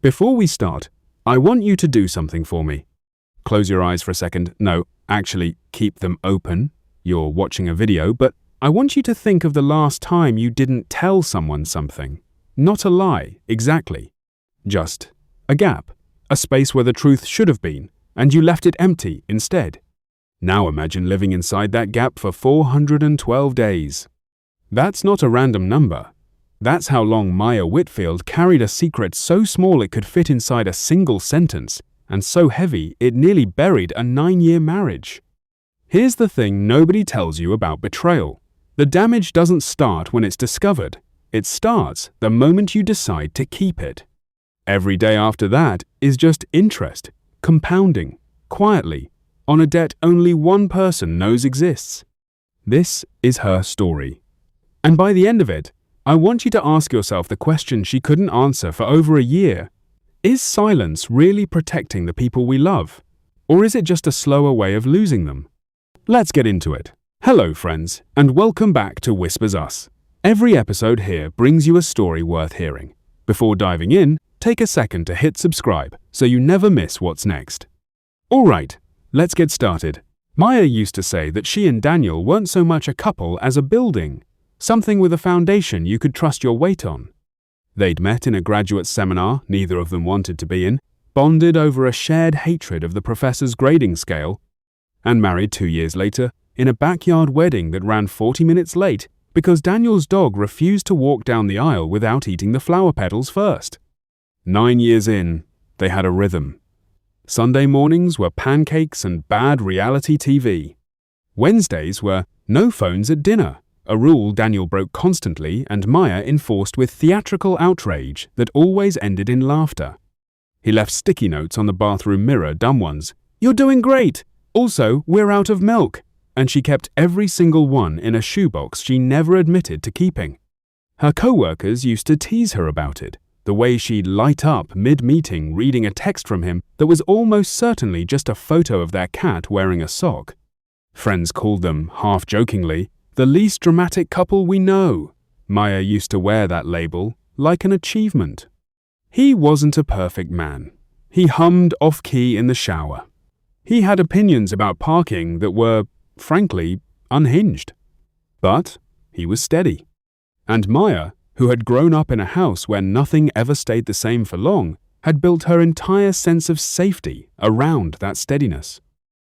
Before we start, I want you to do something for me. Close your eyes for a second. No, actually, keep them open. You're watching a video, but I want you to think of the last time you didn't tell someone something. Not a lie, exactly. Just a gap, a space where the truth should have been, and you left it empty instead. Now imagine living inside that gap for 412 days. That's not a random number. That's how long Maya Whitfield carried a secret so small it could fit inside a single sentence, and so heavy it nearly buried a 9-year marriage. Here's the thing nobody tells you about betrayal. The damage doesn't start when it's discovered. It starts the moment you decide to keep it. Every day after that is just interest, compounding, quietly, on a debt only one person knows exists. This is her story. And by the end of it, I want you to ask yourself the question she couldn't answer for over a year. Is silence really protecting the people we love? Or is it just a slower way of losing them? Let's get into it. Hello, friends, and welcome back to Whispers Us. Every episode here brings you a story worth hearing. Before diving in, take a second to hit subscribe so you never miss what's next. Alright, let's get started. Maya used to say that she and Daniel weren't so much a couple as a building. Something with a foundation you could trust your weight on. They'd met in a graduate seminar neither of them wanted to be in, bonded over a shared hatred of the professor's grading scale, and married 2 years later in a backyard wedding that ran 40 minutes late because Daniel's dog refused to walk down the aisle without eating the flower petals first. 9 years in, they had a rhythm. Sunday mornings were pancakes and bad reality TV. Wednesdays were no phones at dinner. A rule Daniel broke constantly and Maya enforced with theatrical outrage that always ended in laughter. He left sticky notes on the bathroom mirror, dumb ones. "You're doing great! Also, we're out of milk!" And she kept every single one in a shoebox she never admitted to keeping. Her co-workers used to tease her about it, the way she'd light up mid-meeting reading a text from him that was almost certainly just a photo of their cat wearing a sock. Friends called them, half-jokingly, the least dramatic couple we know. Maya used to wear that label like an achievement. He wasn't a perfect man. He hummed off-key in the shower. He had opinions about parking that were, frankly, unhinged. But he was steady. And Maya, who had grown up in a house where nothing ever stayed the same for long, had built her entire sense of safety around that steadiness.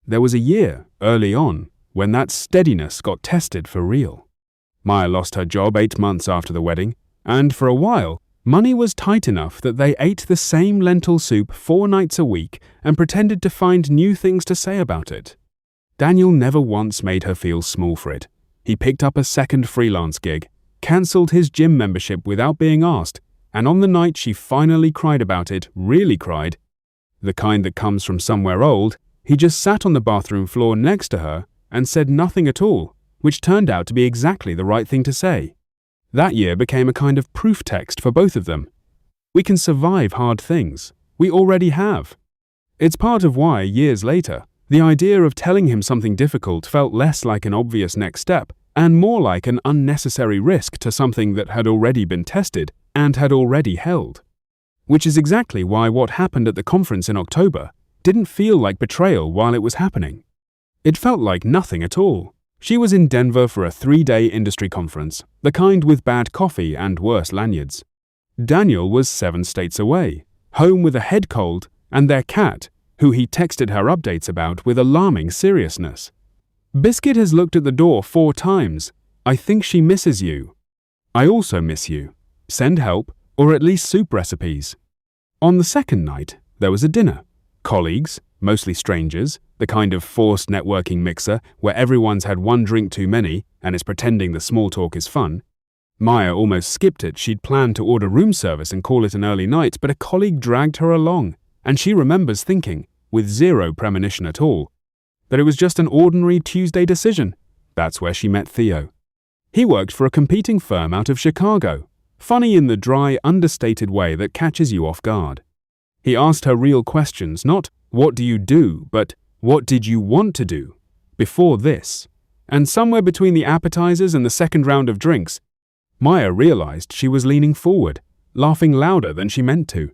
There was a year, early on, when that steadiness got tested for real. Maya lost her job 8 months after the wedding, and for a while, money was tight enough that they ate the same lentil soup 4 nights a week and pretended to find new things to say about it. Daniel never once made her feel small for it. He picked up a second freelance gig, cancelled his gym membership without being asked, and on the night she finally cried about it, really cried, the kind that comes from somewhere old, he just sat on the bathroom floor next to her and said nothing at all, which turned out to be exactly the right thing to say. That year became a kind of proof text for both of them. We can survive hard things. We already have. It's part of why, years later, the idea of telling him something difficult felt less like an obvious next step and more like an unnecessary risk to something that had already been tested and had already held. Which is exactly why what happened at the conference in October didn't feel like betrayal while it was happening. It felt like nothing at all. She was in Denver for a 3-day industry conference, the kind with bad coffee and worse lanyards. Daniel was 7 states away, home with a head cold, and their cat, who he texted her updates about with alarming seriousness. Biscuit has looked at the door 4 times. I think she misses you. I also miss you. Send help, or at least soup recipes. On the second night, there was a dinner. Colleagues, mostly strangers, the kind of forced networking mixer where everyone's had 1 drink too many and is pretending the small talk is fun. Maya almost skipped it. She'd planned to order room service and call it an early night, but a colleague dragged her along, and she remembers thinking, with zero premonition at all, that it was just an ordinary Tuesday decision. That's where she met Theo. He worked for a competing firm out of Chicago, funny in the dry, understated way that catches you off guard. He asked her real questions, not, "What do you do?" but, "What did you want to do before this?" And somewhere between the appetizers and the second round of drinks, Maya realized she was leaning forward, laughing louder than she meant to.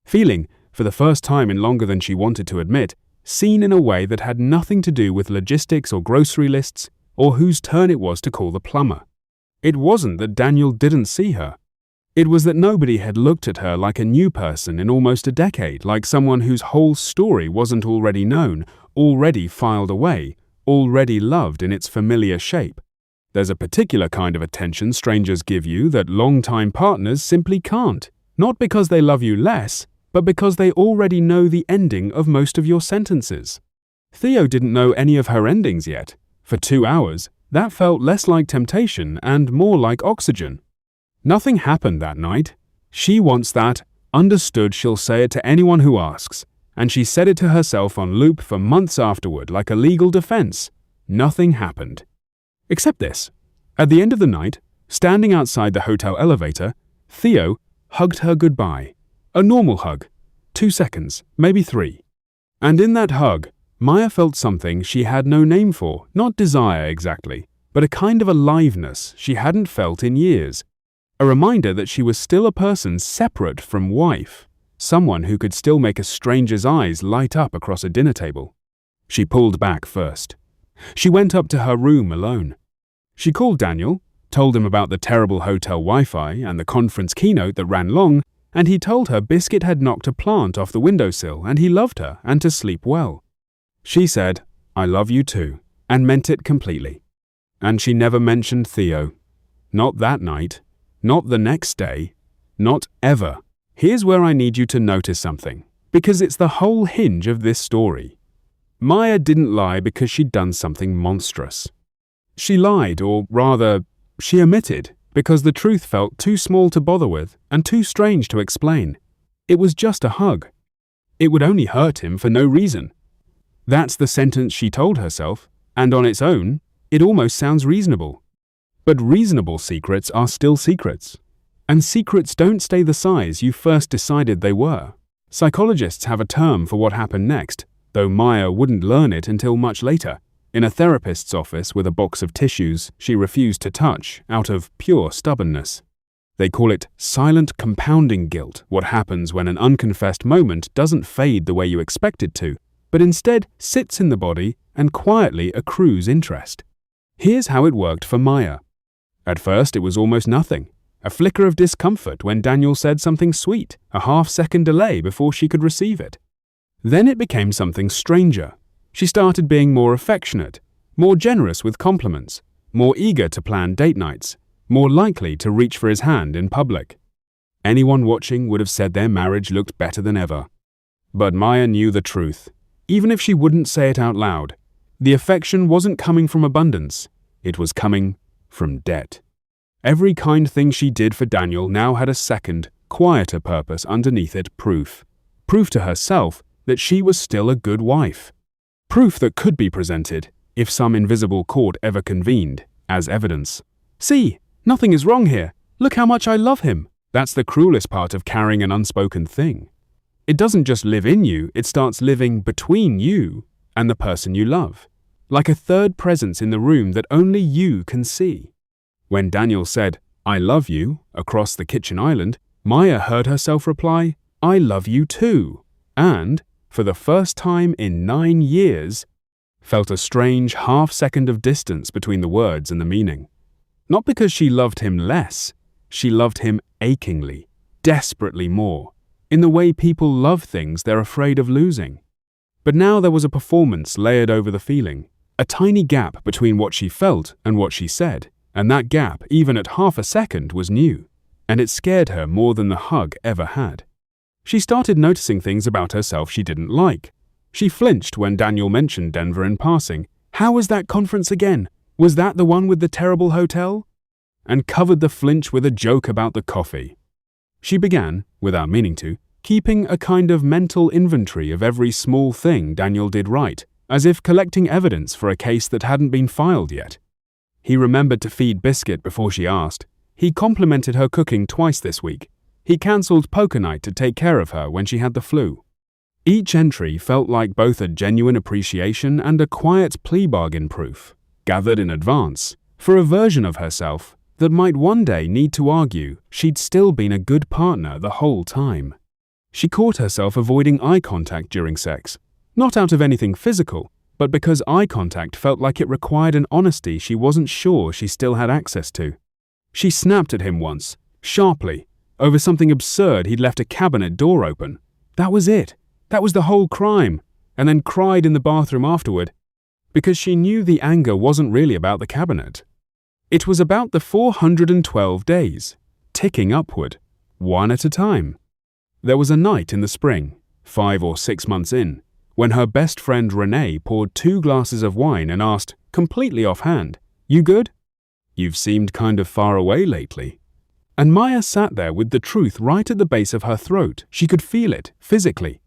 feeling, for the first time in longer than she wanted to admit, seen in a way that had nothing to do with logistics or grocery lists or whose turn it was to call the plumber. It wasn't that Daniel didn't see her. It was that nobody had looked at her like a new person in almost a decade, like someone whose whole story wasn't already known, already filed away, already loved in its familiar shape. There's a particular kind of attention strangers give you that long-time partners simply can't, not because they love you less, but because they already know the ending of most of your sentences. Theo didn't know any of her endings yet. For 2 hours, that felt less like temptation and more like oxygen. Nothing happened that night. She wants that, understood she'll say it to anyone who asks, and she said it to herself on loop for months afterward like a legal defense. Nothing happened. Except this. At the end of the night, standing outside the hotel elevator, Theo hugged her goodbye. A normal hug. 2 seconds, maybe 3. And in that hug, Maya felt something she had no name for, not desire exactly, but a kind of aliveness she hadn't felt in years. A reminder that she was still a person separate from wife, someone who could still make a stranger's eyes light up across a dinner table. She pulled back first. She went up to her room alone. She called Daniel, told him about the terrible hotel Wi-Fi and the conference keynote that ran long, and he told her Biscuit had knocked a plant off the windowsill and he loved her and to sleep well. She said, "I love you too," and meant it completely. And she never mentioned Theo. Not that night. Not the next day. Not ever. Here's where I need you to notice something, because it's the whole hinge of this story. Maya didn't lie because she'd done something monstrous. She lied, or rather, she omitted, because the truth felt too small to bother with and too strange to explain. It was just a hug. It would only hurt him for no reason. That's the sentence she told herself, and on its own, it almost sounds reasonable. But reasonable secrets are still secrets. And secrets don't stay the size you first decided they were. Psychologists have a term for what happened next, though Maya wouldn't learn it until much later, in a therapist's office with a box of tissues she refused to touch out of pure stubbornness. They call it silent compounding guilt, what happens when an unconfessed moment doesn't fade the way you expect it to, but instead sits in the body and quietly accrues interest. Here's how it worked for Maya. At first it was almost nothing. A flicker of discomfort when Daniel said something sweet, a half-second delay before she could receive it. Then it became something stranger. She started being more affectionate, more generous with compliments, more eager to plan date nights, more likely to reach for his hand in public. Anyone watching would have said their marriage looked better than ever. But Maya knew the truth. Even if she wouldn't say it out loud, the affection wasn't coming from abundance. It was coming from debt. Every kind thing she did for Daniel now had a second, quieter purpose underneath it: proof. Proof to herself that she was still a good wife. Proof that could be presented, if some invisible court ever convened, as evidence. "See, nothing is wrong here. Look how much I love him." That's the cruelest part of carrying an unspoken thing. It doesn't just live in you, it starts living between you and the person you love, like a third presence in the room that only you can see. When Daniel said, "I love you," across the kitchen island, Maya heard herself reply, "I love you too," and, for the first time in 9 years, felt a strange half-second of distance between the words and the meaning. Not because she loved him less, she loved him achingly, desperately more, in the way people love things they're afraid of losing. But now there was a performance layered over the feeling, a tiny gap between what she felt and what she said, and that gap, even at half a second, was new, and it scared her more than the hug ever had. She started noticing things about herself she didn't like. She flinched when Daniel mentioned Denver in passing. "How was that conference again? Was that the one with the terrible hotel?" And covered the flinch with a joke about the coffee. She began, without meaning to, keeping a kind of mental inventory of every small thing Daniel did right, as if collecting evidence for a case that hadn't been filed yet. He remembered to feed Biscuit before she asked. He complimented her cooking twice this week. He cancelled poker night to take care of her when she had the flu. Each entry felt like both a genuine appreciation and a quiet plea bargain proof, gathered in advance, for a version of herself that might one day need to argue she'd still been a good partner the whole time. She caught herself avoiding eye contact during sex, not out of anything physical, but because eye contact felt like it required an honesty she wasn't sure she still had access to. She snapped at him once, sharply, over something absurd he'd left a cabinet door open. That was it. That was the whole crime. And then cried in the bathroom afterward, because she knew the anger wasn't really about the cabinet. It was about the 412 days, ticking upward, one at a time. There was a night in the spring, 5 or 6 months in, when her best friend Renee poured 2 glasses of wine and asked, completely offhand, "You good? You've seemed kind of far away lately." And Maya sat there with the truth right at the base of her throat. She could feel it, physically,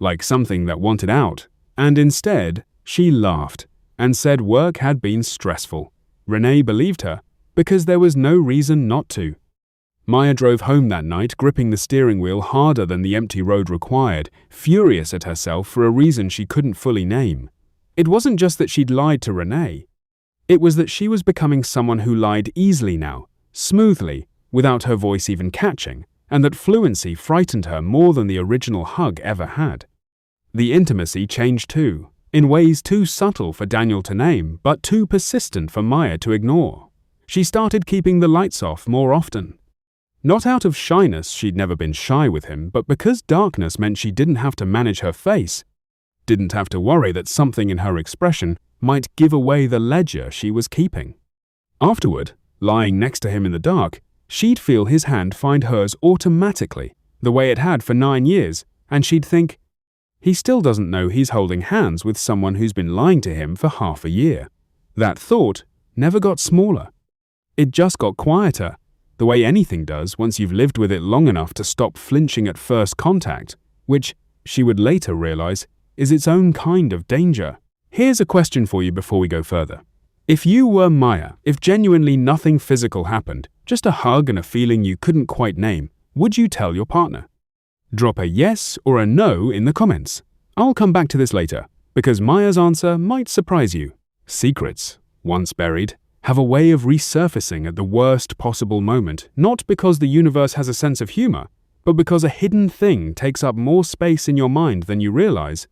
like something that wanted out. And instead, she laughed and said work had been stressful. Renee believed her, because there was no reason not to. Maya drove home that night, gripping the steering wheel harder than the empty road required, furious at herself for a reason she couldn't fully name. It wasn't just that she'd lied to Renee. It was that she was becoming someone who lied easily now, smoothly, without her voice even catching, and that fluency frightened her more than the original hug ever had. The intimacy changed too, in ways too subtle for Daniel to name, but too persistent for Maya to ignore. She started keeping the lights off more often. Not out of shyness, she'd never been shy with him, but because darkness meant she didn't have to manage her face, didn't have to worry that something in her expression might give away the ledger she was keeping. Afterward, lying next to him in the dark, she'd feel his hand find hers automatically, the way it had for 9 years, and she'd think, he still doesn't know he's holding hands with someone who's been lying to him for half a year. That thought never got smaller. It just got quieter, the way anything does once you've lived with it long enough to stop flinching at first contact, which, she would later realize, is its own kind of danger. Here's a question for you before we go further. If you were Maya, if genuinely nothing physical happened, just a hug and a feeling you couldn't quite name, would you tell your partner? Drop a yes or a no in the comments. I'll come back to this later, because Maya's answer might surprise you. Secrets, once buried, have a way of resurfacing at the worst possible moment, not because the universe has a sense of humor, but because a hidden thing takes up more space in your mind than you realize,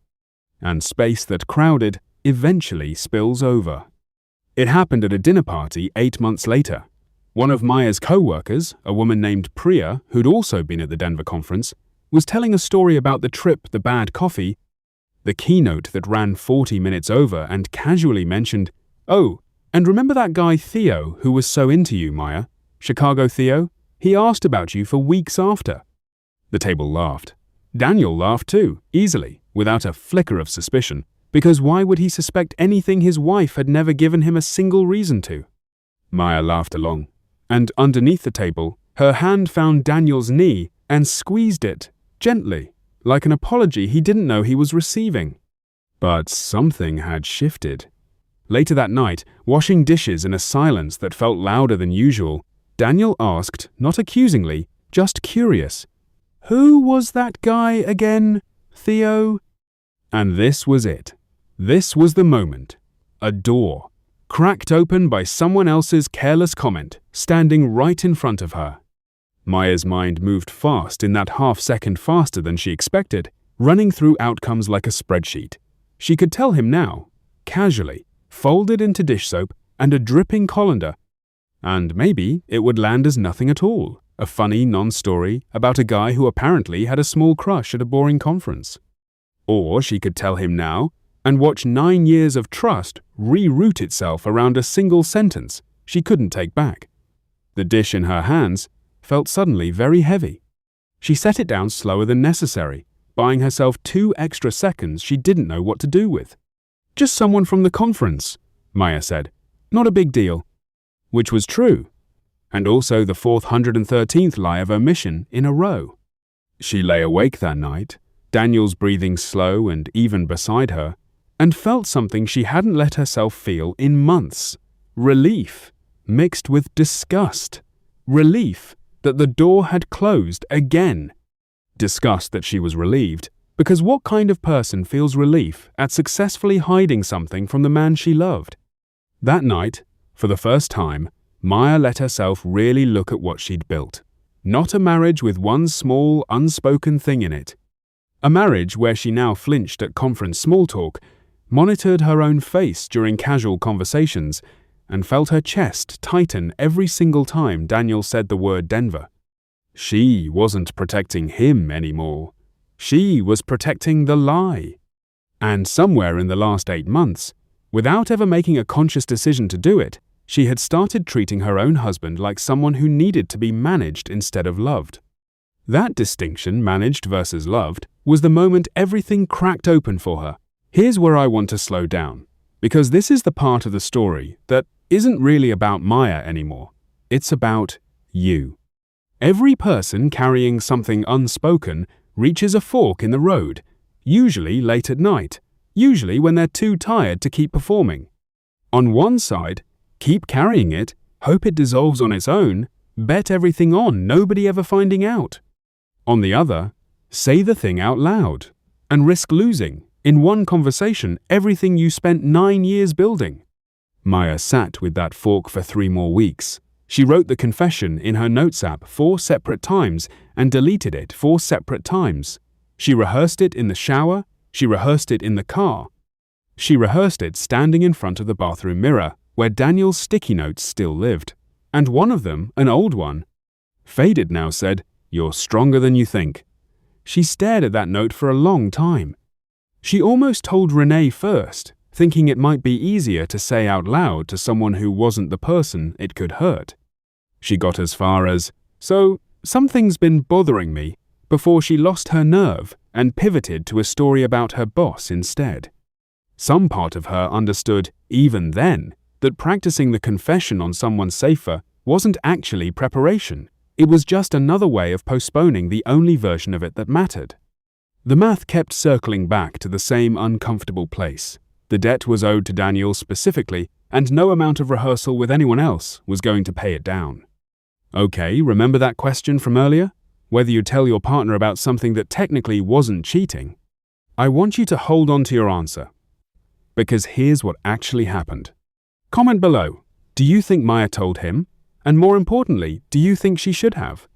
and space that crowded eventually spills over. It happened at a dinner party 8 months later. One of Maya's co-workers, a woman named Priya, who'd also been at the Denver conference, was telling a story about the trip, the bad coffee, the keynote that ran 40 minutes over, and casually mentioned, "Oh, and remember that guy Theo who was so into you, Maya? Chicago Theo? He asked about you for weeks after." The table laughed. Daniel laughed too, easily, without a flicker of suspicion, because why would he suspect anything his wife had never given him a single reason to? Maya laughed along, and underneath the table, her hand found Daniel's knee and squeezed it, gently, like an apology he didn't know he was receiving. But something had shifted. Later that night, washing dishes in a silence that felt louder than usual, Daniel asked, not accusingly, just curious, "Who was that guy again, Theo?" And this was it. This was the moment. A door, cracked open by someone else's careless comment, standing right in front of her. Maya's mind moved fast in that half-second faster than she expected, running through outcomes like a spreadsheet. She could tell him now, casually, folded into dish soap and a dripping colander, and maybe it would land as nothing at all, a funny non-story about a guy who apparently had a small crush at a boring conference. Or she could tell him now and watch 9 years of trust reroute itself around a single sentence she couldn't take back. The dish in her hands felt suddenly very heavy. She set it down slower than necessary, buying herself 2 extra seconds she didn't know what to do with. "Just someone from the conference," Maya said. "Not a big deal." Which was true, and also the 413th lie of her mission in a row. She lay awake that night, Daniel's breathing slow and even beside her, and felt something she hadn't let herself feel in months. Relief, mixed with disgust. Relief that the door had closed again. Disgust that she was relieved, because what kind of person feels relief at successfully hiding something from the man she loved? That night, for the first time, Maya let herself really look at what she'd built. Not a marriage with one small, unspoken thing in it. A marriage where she now flinched at conference small talk, monitored her own face during casual conversations, and felt her chest tighten every single time Daniel said the word Denver. She wasn't protecting him anymore. She was protecting the lie. And somewhere in the last 8 months, without ever making a conscious decision to do it, she had started treating her own husband like someone who needed to be managed instead of loved. That distinction, managed versus loved, was the moment everything cracked open for her. Here's where I want to slow down, because this is the part of the story that isn't really about Maya anymore. It's about you. Every person carrying something unspoken reaches a fork in the road, usually late at night, usually when they're too tired to keep performing. On one side, keep carrying it, hope it dissolves on its own, bet everything on nobody ever finding out. On the other, say the thing out loud and risk losing, in one conversation, everything you spent 9 years building. Maya sat with that fork for 3 more weeks. She wrote the confession in her notes app 4 separate times and deleted it 4 separate times. She rehearsed it in the shower, she rehearsed it in the car. She rehearsed it standing in front of the bathroom mirror, where Daniel's sticky notes still lived. And one of them, an old one, faded now, said, "You're stronger than you think." She stared at that note for a long time. She almost told Renee first, thinking it might be easier to say out loud to someone who wasn't the person it could hurt. She got as far as, "So, something's been bothering me," before she lost her nerve and pivoted to a story about her boss instead. Some part of her understood, even then, that practicing the confession on someone safer wasn't actually preparation. It was just another way of postponing the only version of it that mattered. The math kept circling back to the same uncomfortable place. The debt was owed to Daniel specifically, and no amount of rehearsal with anyone else was going to pay it down. Okay, remember that question from earlier? Whether you tell your partner about something that technically wasn't cheating? I want you to hold on to your answer, because here's what actually happened. Comment below. Do you think Maya told him? And more importantly, do you think she should have?